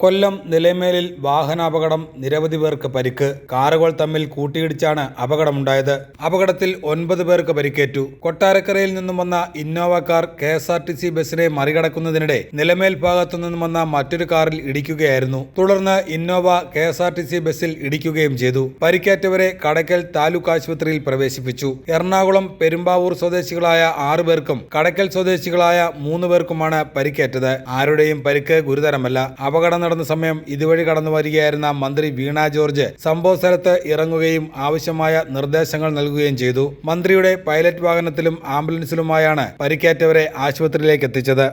കൊല്ലം നിലമേലിൽ വാഹനാപകടം, നിരവധി പേർക്ക് പരിക്ക്. കാറുകൾ തമ്മിൽ കൂട്ടിയിടിച്ചാണ് അപകടമുണ്ടായത്. അപകടത്തിൽ 9 പേർക്ക് പരിക്കേറ്റു. കൊട്ടാരക്കരയിൽ നിന്നും വന്ന ഇന്നോവ കാർ KSRTC ബസിനെ മറികടക്കുന്നതിനിടെ നിലമേൽ ഭാഗത്തു നിന്നും വന്ന മറ്റൊരു കാറിൽ ഇടിക്കുകയായിരുന്നു. തുടർന്ന് ഇന്നോവ KSRTC ബസിൽ ഇടിക്കുകയും ചെയ്തു. പരിക്കേറ്റവരെ കടയ്ക്കൽ താലൂക്ക് ആശുപത്രിയിൽ പ്രവേശിപ്പിച്ചു. എറണാകുളം പെരുമ്പാവൂർ സ്വദേശികളായ 6 പേർക്കും കടയ്ക്കൽ സ്വദേശികളായ 3 പേർക്കുമാണ് പരിക്കേറ്റത്. ആരുടെയും പരിക്ക് ഗുരുതരമല്ല. അപകടം നടന്ന സമയം ഇതുവഴി കടന്നു വരികയായിരുന്ന മന്ത്രി വീണ ജോർജ് സംഭവ സ്ഥലത്ത് ഇറങ്ങുകയും ആവശ്യമായ നിർദ്ദേശങ്ങൾ നൽകുകയും ചെയ്തു. മന്ത്രിയുടെ പൈലറ്റ് വാഹനത്തിലും ആംബുലൻസിലുമായാണ് പരിക്കേറ്റവരെ ആശുപത്രിയിലേക്ക് എത്തിച്ചത്.